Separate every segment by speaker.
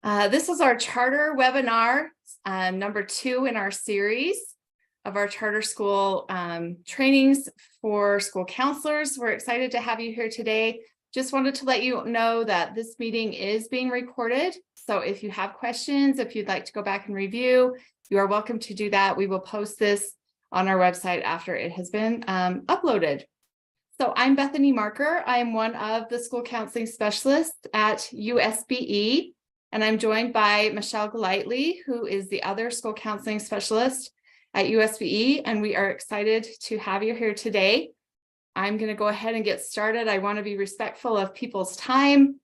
Speaker 1: This is our charter webinar, number 2 in our series of our charter school trainings for school counselors. We're excited to have you here today. Just wanted to let you know that this meeting is being recorded. So if you have questions, if you'd like to go back and review, you are welcome to do that. We will post this on our website after it has been uploaded. So I'm Bethany Marker. I am one of the school counseling specialists at USBE. And I'm joined by Michelle Golightly, who is the other school counseling specialist at USBE, and we are excited to have you here today. I'm going to go ahead and get started. I want to be respectful of people's time.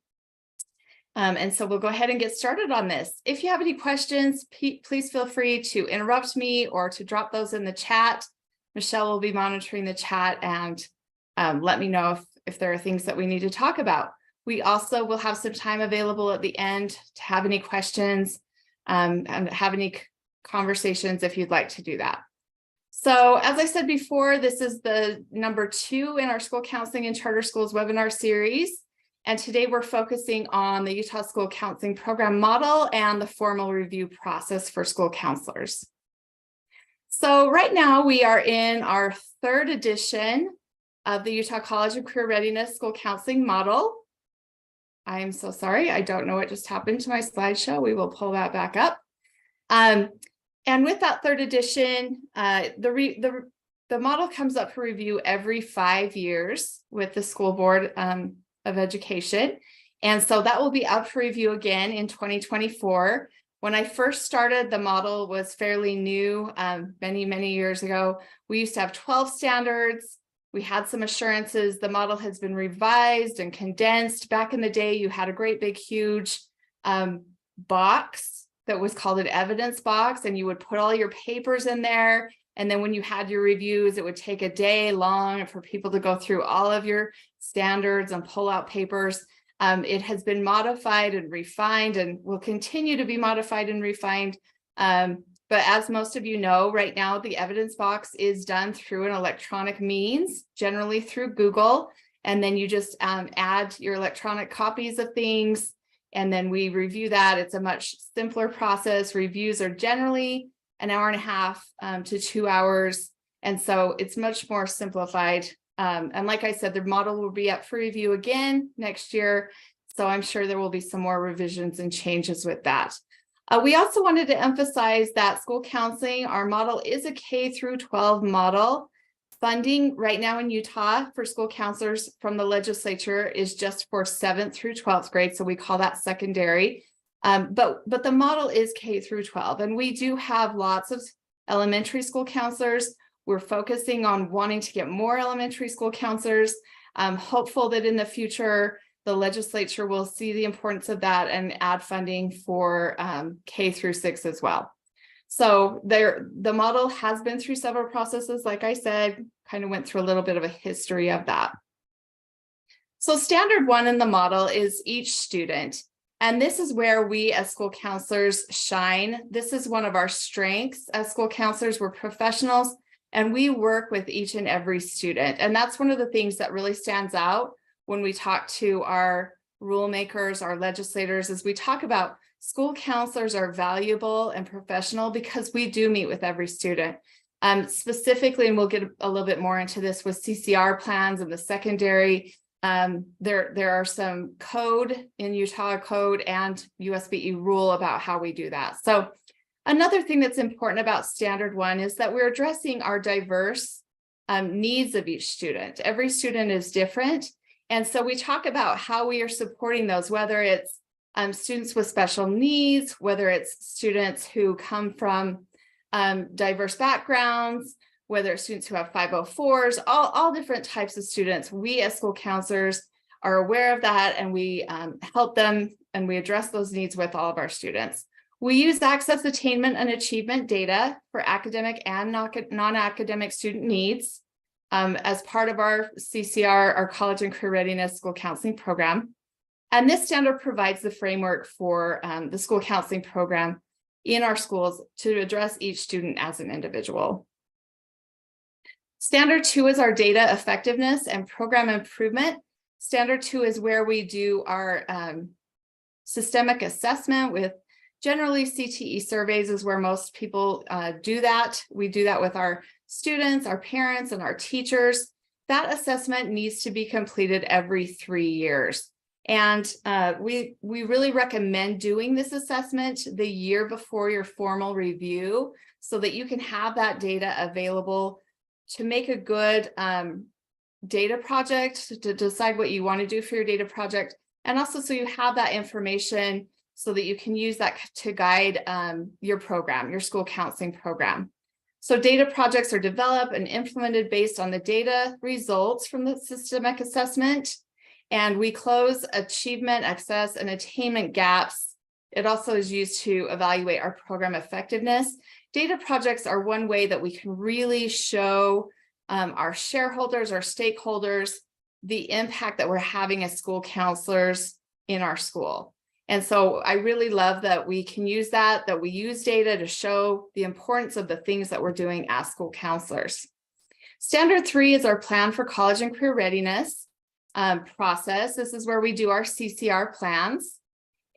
Speaker 1: And so we'll go ahead and get started on this. If you have any questions, please feel free to interrupt me or to drop those in the chat. Michelle will be monitoring the chat and let me know if there are things that we need to talk about. We also will have some time available at the end to have any questions and have any conversations if you'd like to do that. So as I said before, this is the number 2 in our school counseling and charter schools webinar series. And today we're focusing on the Utah School Counseling Program model and the formal review process for school counselors. So right now we are in our 3rd edition of the Utah College of Career Readiness School Counseling Model. I am so sorry. I don't know what just happened to my slideshow. We will pull that back up. And with that 3rd edition, the model comes up for review every 5 years with the School Board of Education. And so that will be up for review again in 2024. When I first started, the model was fairly new many years ago. We used to have 12 standards. We had some assurances. The model has been revised and condensed. Back in the day, you had a great big huge box that was called an evidence box, and you would put all your papers in there. And then when you had your reviews, it would take a day long for people to go through all of your standards and pull out papers. It has been modified and refined and will continue to be modified and refined. But as most of you know, right now, the evidence box is done through an electronic means, generally through Google. And then you just add your electronic copies of things, and then we review that. It's a much simpler process. Reviews are generally an hour and a half to 2 hours. And so it's much more simplified. And like I said, the model will be up for review again next year. So I'm sure there will be some more revisions and changes with that. We also wanted to emphasize that school counseling, our model is a K through 12 model. Funding right now in Utah for school counselors from the legislature is just for 7th through 12th grade. So we call that secondary. But the model is K through 12. And we do have lots of elementary school counselors. We're focusing on wanting to get more elementary school counselors. I'm hopeful that in the future, the legislature will see the importance of that and add funding for K through 6 as well. So the model has been through several processes. Like I said, kind of went through a little bit of a history of that. So standard 1 in the model is each student. And this is where we as school counselors shine. This is one of our strengths as school counselors. We're professionals and we work with each and every student. And that's one of the things that really stands out when we talk to our rule makers, our legislators, is we talk about school counselors are valuable and professional because we do meet with every student. Specifically, and we'll get a little bit more into this with CCR plans and the secondary. There are some code in Utah code and USBE rule about how we do that. So another thing that's important about standard 1 is that we're addressing our diverse needs of each student. Every student is different. And so we talk about how we are supporting those, whether it's students with special needs, whether it's students who come from diverse backgrounds, whether it's students who have 504s, all different types of students. We as school counselors are aware of that, and we help them and we address those needs with all of our students. We use access, attainment, and achievement data for academic and non-academic student needs as part of our CCR, our College and Career Readiness School Counseling Program. And this standard provides the framework for the school counseling program in our schools to address each student as an individual. Standard 2 is our data effectiveness and program improvement. Standard 2 is where we do our systemic assessment with generally CTE surveys is where most people do that. We do that with our students, our parents, and our teachers. That assessment needs to be completed every 3 years. And we really recommend doing this assessment the year before your formal review so that you can have that data available to make a good data project, to decide what you want to do for your data project. And also so you have that information so that you can use that to guide your program, your school counseling program. So data projects are developed and implemented based on the data results from the systemic assessment. And we close achievement, access, and attainment gaps. It also is used to evaluate our program effectiveness. Data projects are one way that we can really show our shareholders, our stakeholders, the impact that we're having as school counselors in our school. And so I really love that we can use that we use data to show the importance of the things that we're doing as school counselors. Standard 3 is our plan for college and career readiness process. This is where we do our CCR plans.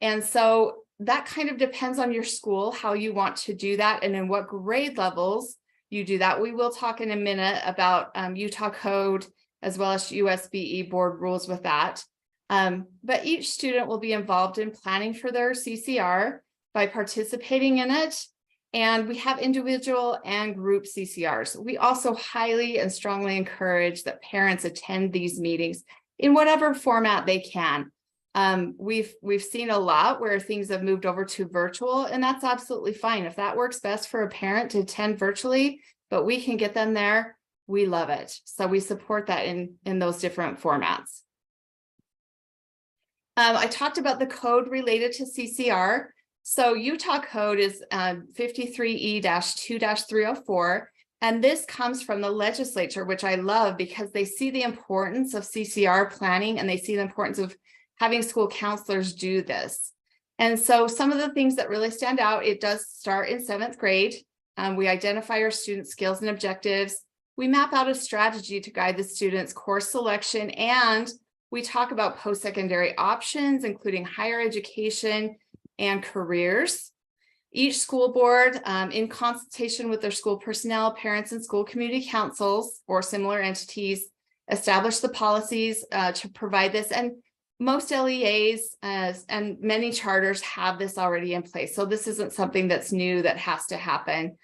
Speaker 1: And so that kind of depends on your school, how you want to do that and in what grade levels you do that. We will talk in a minute about Utah code as well as USBE board rules with that. But each student will be involved in planning for their CCR by participating in it. And we have individual and group CCRs. We also highly and strongly encourage that parents attend these meetings in whatever format they can. We've seen a lot where things have moved over to virtual, and that's absolutely fine. If that works best for a parent to attend virtually, but we can get them there, we love it. So we support that in those different formats. I talked about the code related to CCR. So Utah code is 53E-2-304. And this comes from the legislature, which I love because they see the importance of CCR planning and they see the importance of having school counselors do this. And so some of the things that really stand out, it does start in 7th grade. We identify our students' skills and objectives. We map out a strategy to guide the students' course selection, and we talk about post-secondary options, including higher education and careers. Each school board, in consultation with their school personnel, parents, and school community councils or similar entities, establish the policies to provide this. And most LEAs and many charters have this already in place. So this isn't something that's new that has to happen.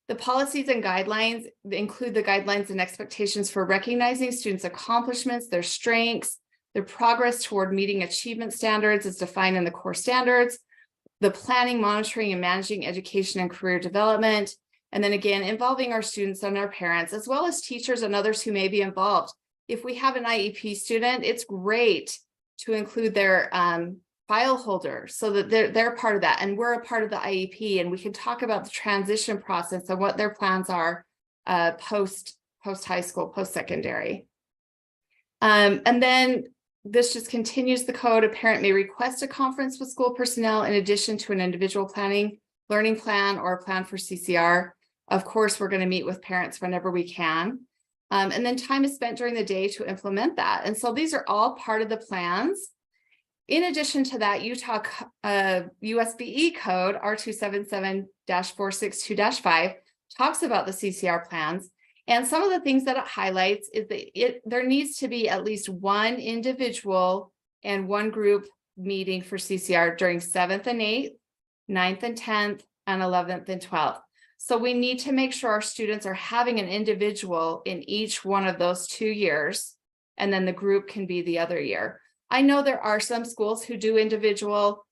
Speaker 1: The policies and guidelines include the guidelines and expectations for recognizing students' accomplishments, their strengths, their progress toward meeting achievement standards as defined in the core standards, the planning, monitoring, and managing education and career development, and then again, involving our students and our parents, as well as teachers and others who may be involved. If we have an IEP student, it's great to include their file holder so that they're part of that, and we're a part of the IEP, and we can talk about the transition process and what their plans are post high school, post secondary. And then this just continues the code. A parent may request a conference with school personnel in addition to an individual learning plan or a plan for CCR. Of course, we're going to meet with parents whenever we can. And then time is spent during the day to implement that. And so these are all part of the plans. In addition to that, Utah USBE code R277-462-5 talks about the CCR plans. And some of the things that it highlights is that there needs to be at least one individual and one group meeting for CCR during 7th and 8th, 9th and 10th, and 11th and 12th. So we need to make sure our students are having an individual in each one of those 2 years, and then the group can be the other year. I know there are some schools who do individual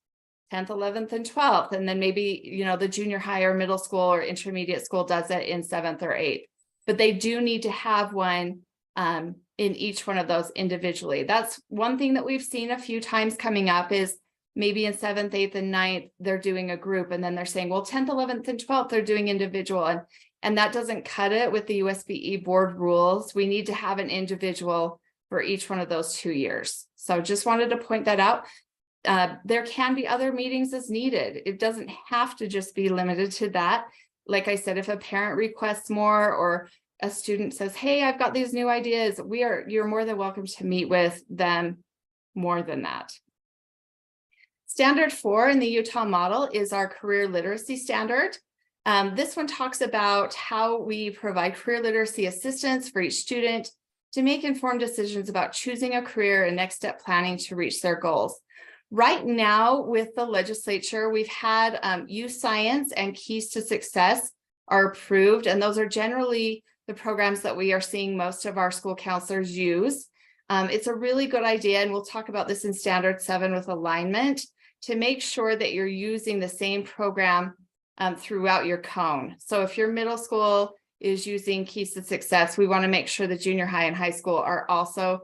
Speaker 1: 10th, 11th, and 12th, and then maybe, the junior high or middle school or intermediate school does it in 7th or 8th. But they do need to have one in each one of those individually. That's one thing that we've seen a few times coming up is maybe in 7th, 8th, and 9th, they're doing a group, and then they're saying, well, 10th, 11th, and 12th, they're doing individual. And that doesn't cut it with the USBE board rules. We need to have an individual for each one of those 2 years. So just wanted to point that out. There can be other meetings as needed. It doesn't have to just be limited to that. Like I said, if a parent requests more or a student says, hey, I've got these new ideas, you're more than welcome to meet with them more than that. Standard 4 in the Utah model is our career literacy standard. This one talks about how we provide career literacy assistance for each student to make informed decisions about choosing a career and next step planning to reach their goals. Right now with the legislature, we've had U-Science and Keys to Success are approved, and those are generally the programs that we are seeing most of our school counselors use. It's a really good idea, and we'll talk about this in Standard 7 with alignment, to make sure that you're using the same program throughout your cone. So if your middle school is using Keys to Success, we want to make sure the junior high and high school are also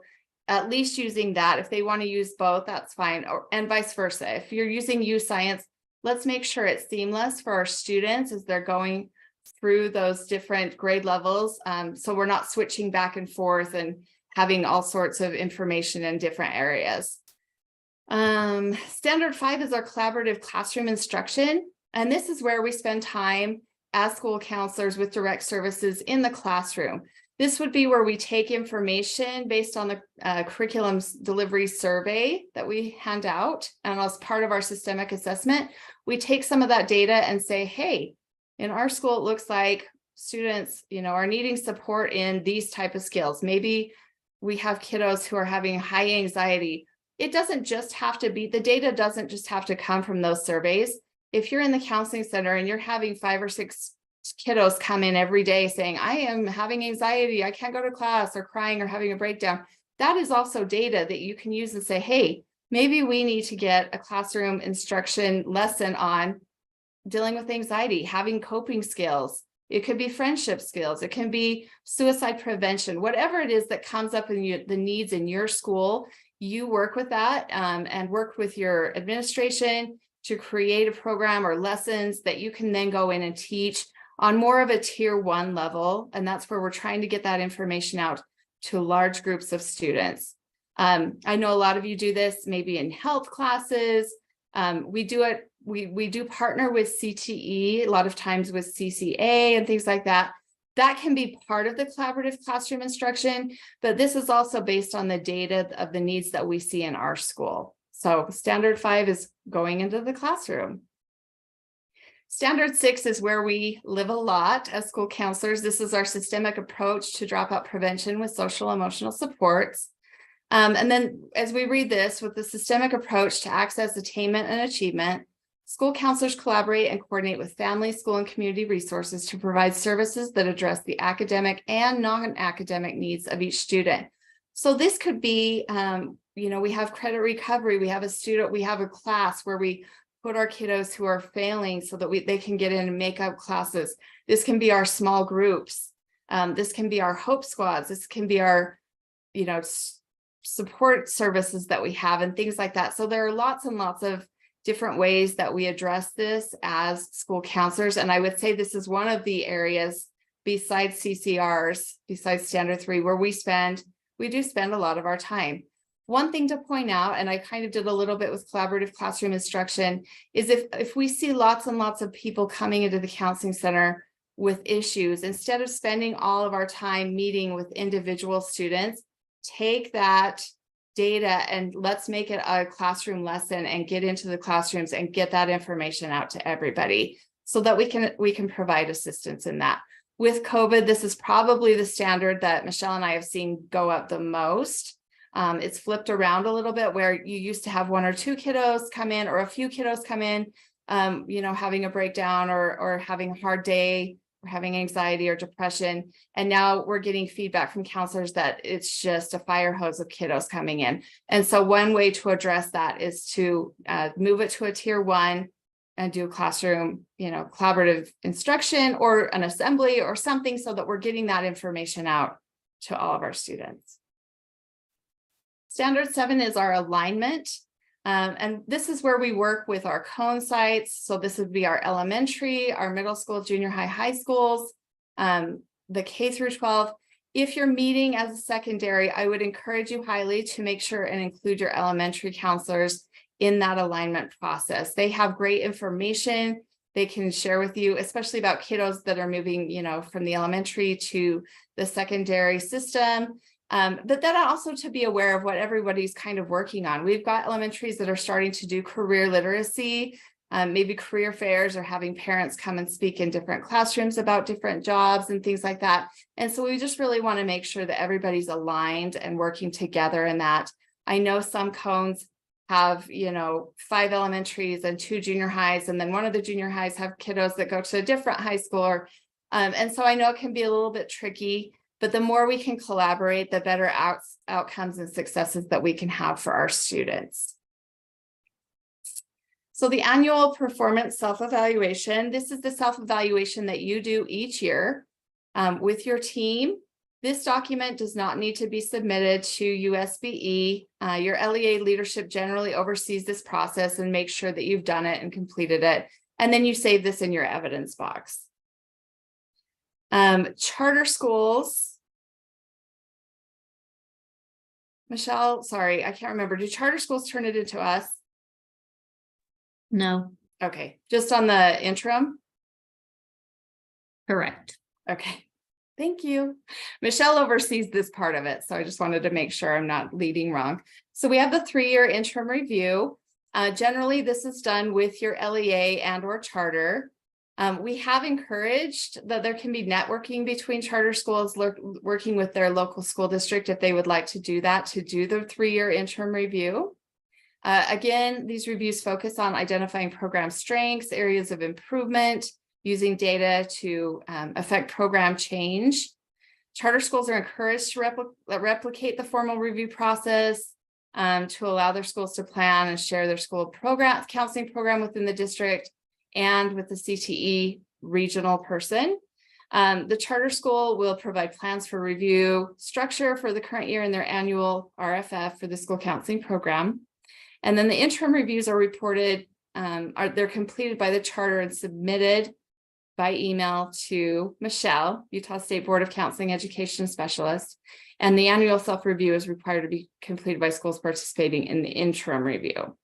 Speaker 1: at least using that. If they want to use both, that's fine, and vice versa. If you're using U-Science, let's make sure it's seamless for our students as they're going through those different grade levels. So we're not switching back and forth and having all sorts of information in different areas. Standard 5 is our collaborative classroom instruction. And this is where we spend time as school counselors with direct services in the classroom. This would be where we take information based on the curriculum delivery survey that we hand out. And as part of our systemic assessment, we take some of that data and say, hey, in our school, it looks like students, are needing support in these type of skills. Maybe we have kiddos who are having high anxiety. It doesn't just have to be, the data doesn't just have to come from those surveys. If you're in the counseling center and you're having 5 or 6 kiddos come in every day saying, I am having anxiety, I can't go to class, or crying or having a breakdown, that is also data that you can use and say, hey, maybe we need to get a classroom instruction lesson on dealing with anxiety, having coping skills. It could be friendship skills. It can be suicide prevention, whatever it is that comes up in the needs in your school. You work with that and work with your administration to create a program or lessons that you can then go in and teach on more of a tier 1 level. And that's where we're trying to get that information out to large groups of students. I know a lot of you do this maybe in health classes. We do it. We do partner with CTE, a lot of times with CCA and things like that. That can be part of the collaborative classroom instruction, but this is also based on the data of the needs that we see in our school. So Standard 5 is going into the classroom. Standard 6 is where we live a lot as school counselors. This is our systemic approach to dropout prevention with social emotional supports. And then as we read this, with the systemic approach to access, attainment, and achievement, school counselors collaborate and coordinate with family, school, and community resources to provide services that address the academic and non-academic needs of each student. So this could be, we have credit recovery, we have a class where we put our kiddos who are failing so that they can get in and make up classes. This can be our small groups. This can be our hope squads. This can be our, support services that we have and things like that. So there are lots and lots of different ways that we address this as school counselors. And I would say this is one of the areas besides CCRs, besides Standard 3, where we do spend a lot of our time. One thing to point out, and I kind of did a little bit with collaborative classroom instruction, is if we see lots and lots of people coming into the counseling center with issues, instead of spending all of our time meeting with individual students, take that data and let's make it a classroom lesson and get into the classrooms and get that information out to everybody so that we can provide assistance in that. With COVID, this is probably the standard that Michelle and I have seen go up the most. It's flipped around a little bit where you used to have 1 or 2 kiddos come in or a few kiddos come in, having a breakdown or having a hard day or having anxiety or depression. And now we're getting feedback from counselors that it's just a fire hose of kiddos coming in. And so one way to address that is to move it to a tier 1 and do classroom, collaborative instruction or an assembly or something so that we're getting that information out to all of our students. Standard 7 is our alignment. And this is where we work with our cone sites. So this would be our elementary, our middle school, junior high, high schools, the K through 12. If you're meeting as a secondary, I would encourage you highly to make sure and include your elementary counselors in that alignment process. They have great information they can share with you, especially about kiddos that are moving, from the elementary to the secondary system. But then also to be aware of what everybody's kind of working on. We've got elementaries that are starting to do career literacy, maybe career fairs, or having parents come and speak in different classrooms about different jobs and things like that. And so we just really want to make sure that everybody's aligned and working together in that. I know some cones have, 5 elementaries and 2 junior highs, and then one of the junior highs have kiddos that go to a different high school. And so I know it can be a little bit tricky, but the more we can collaborate, the better outcomes and successes that we can have for our students. So the annual performance self-evaluation, this is the self-evaluation that you do each year with your team. This document does not need to be submitted to USBE. Your LEA leadership generally oversees this process and makes sure that you've done it and completed it. And then you save this in your evidence box. Charter schools. Michelle, sorry, I can't remember. Do charter schools turn it into us?
Speaker 2: No.
Speaker 1: Okay, just on the interim?
Speaker 2: Correct.
Speaker 1: Okay, thank you. Michelle oversees this part of it, so I just wanted to make sure I'm not leading wrong. So we have the 3-year interim review. Generally, this is done with your LEA and or charter. We have encouraged that there can be networking between charter schools working with their local school district if they would like to do that, to do the 3-year interim review. Again, these reviews focus on identifying program strengths, areas of improvement, using data to affect program change. Charter schools are encouraged to replicate the formal review process to allow their schools to plan and share their school counseling program within the district and with the CTE regional person. The charter school will provide plans for review structure for the current year in their annual RFF for the school counseling program. And then the interim reviews are reported, they're completed by the charter and submitted by email to Michelle, Utah State Board of Counseling Education Specialist. And the annual self-review is required to be completed by schools participating in the interim review.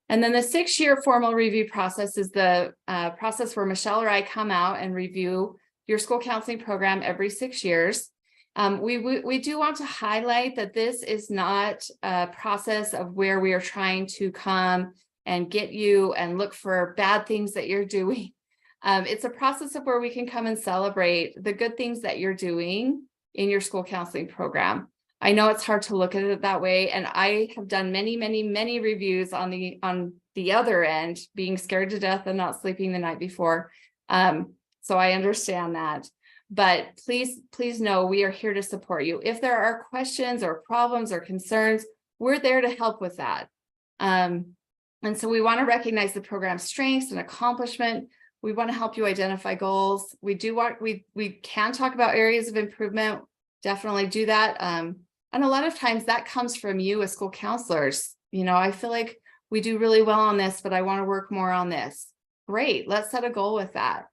Speaker 1: And then the 6-year formal review process is the process where Michelle or I come out and review your school counseling program every 6 years. We do want to highlight that this is not a process of where we are trying to come and get you and look for bad things that you're doing. It's a process of where we can come and celebrate the good things that you're doing in your school counseling program. I know it's hard to look at it that way, and I have done many reviews on the other end, being scared to death and not sleeping the night before. So I understand that. But please know we are here to support you. If there are questions or problems or concerns, we're there to help with that. And so we want to recognize the program's strengths and accomplishment. We want to help you identify goals. We can talk about areas of improvement. Definitely do that. And a lot of times that comes from you as school counselors. I feel like we do really well on this, but I want to work more on this. Great. Let's set a goal with that.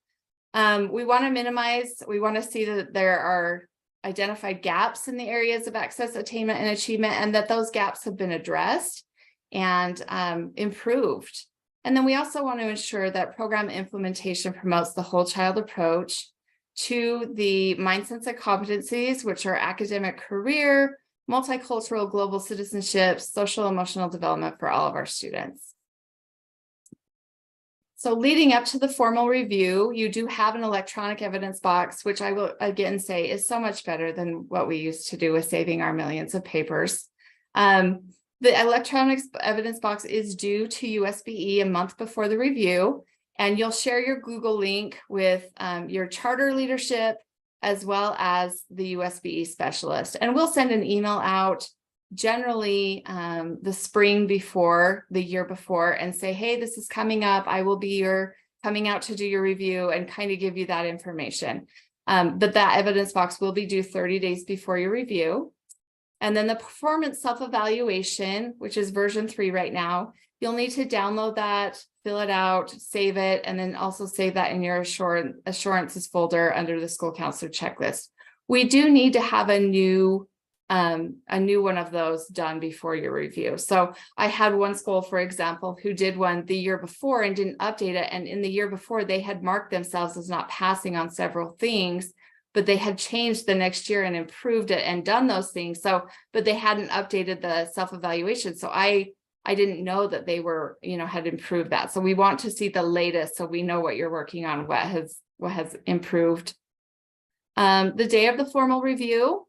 Speaker 1: We want to see that there are identified gaps in the areas of access, attainment, and achievement, and that those gaps have been addressed and improved. And then we also want to ensure that program implementation promotes the whole child approach to the mindsets and competencies, which are academic, career, multicultural, global citizenship, social emotional development for all of our students. So leading up to the formal review, you do have an electronic evidence box, which I will again say is so much better than what we used to do with saving our millions of papers. The electronic evidence box is due to USBE a month before the review, and you'll share your Google link with your charter leadership as well as the USBE specialist. And we'll send an email out generally the spring before, the year before, and say, hey, this is coming up. I will be coming out to do your review and kind of give you that information. But that evidence box will be due 30 days before your review. And then the performance self-evaluation, which is version 3 right now, you'll need to download that, fill it out, save it, and then also save that in your assurances folder under the school counselor checklist. We do need to have a new one of those done before your review. So I had one school, for example, who did one the year before and didn't update it. And in the year before, they had marked themselves as not passing on several things. but they had changed the next year and improved it and done those things. So, but they hadn't updated the self-evaluation. So I didn't know that they were, had improved that. So we want to see the latest so we know what you're working on, what has improved. The day of the formal review,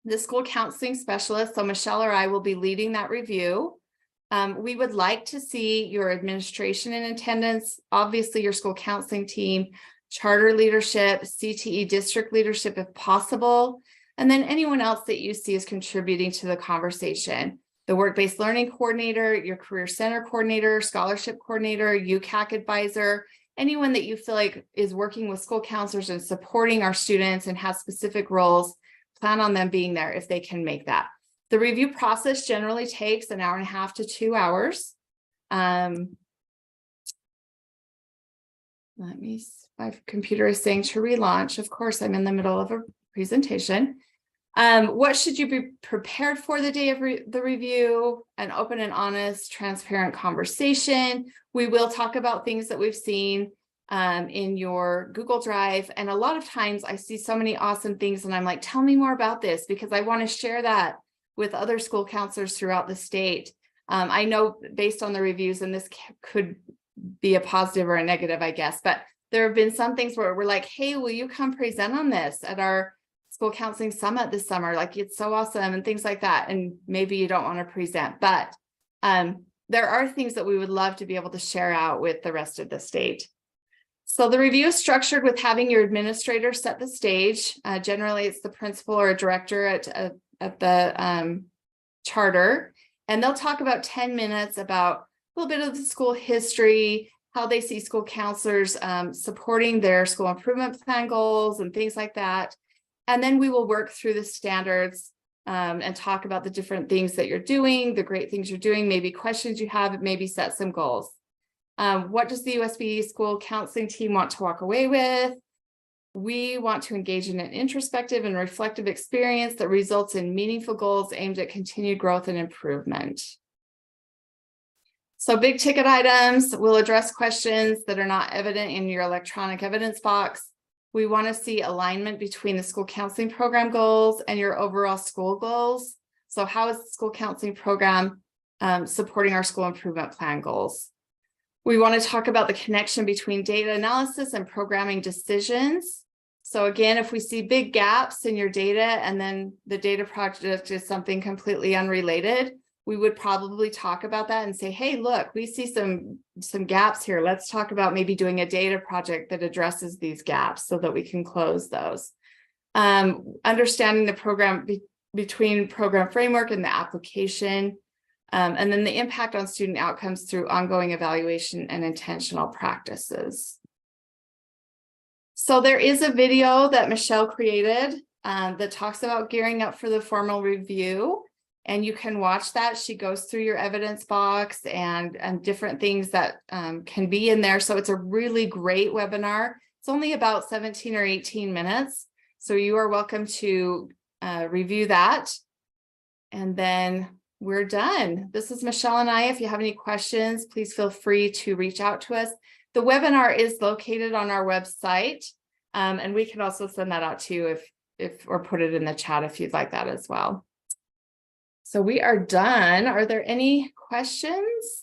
Speaker 1: the school counseling specialist, so Michelle or I will be leading that review. We would like to see your administration in attendance, obviously your school counseling team, charter leadership, CTE district leadership if possible, and then anyone else that you see is contributing to the conversation. The work-based learning coordinator, your career center coordinator, scholarship coordinator, UCAC advisor, anyone that you feel like is working with school counselors and supporting our students and has specific roles, plan on them being there if they can make that. The review process generally takes 1.5 hours to 2 hours. My computer is saying to relaunch. Of course, I'm in the middle of a presentation. What should you be prepared for the day of the review? An open and honest, transparent conversation. We will talk about things that we've seen in your Google Drive. And a lot of times I see so many awesome things and I'm like, tell me more about this because I want to share that with other school counselors throughout the state. I know based on the reviews, and this could be a positive or a negative, I guess, but there have been some things where we're like, hey, will you come present on this at our school counseling summit this summer? Like, it's so awesome and things like that. And maybe you don't want to present, but there are things that we would love to be able to share out with the rest of the state. So the review is structured with having your administrator set the stage. Generally, it's the principal or a director at the charter, and they'll talk about 10 minutes about a little bit of the school history, how they see school counselors supporting their school improvement plan goals and things like that. And then we will work through the standards and talk about the different things that you're doing, the great things you're doing, maybe questions you have, maybe set some goals. What does the USB school counseling team want to walk away with? We want to engage in an introspective and reflective experience that results in meaningful goals aimed at continued growth and improvement. So big ticket items, we'll address questions that are not evident in your electronic evidence box. We want to see alignment between the school counseling program goals and your overall school goals. So how is the school counseling program supporting our school improvement plan goals? We want to talk about the connection between data analysis and programming decisions. So again, if we see big gaps in your data and then the data project is something completely unrelated, we would probably talk about that and say, hey, look, we see some gaps here. Let's talk about maybe doing a data project that addresses these gaps so that we can close those. Understanding the program between program framework and the application. And then the impact on student outcomes through ongoing evaluation and intentional practices. So there is a video that Michelle created that talks about gearing up for the formal review. And you can watch that. She goes through your evidence box and different things that can be in there. So it's a really great webinar. It's only about 17 or 18 minutes. So you are welcome to review that. And then we're done. This is Michelle and I. If you have any questions, please feel free to reach out to us. The webinar is located on our website. And we can also send that out to you or put it in the chat if you'd like that as well. So we are done. Are there any questions?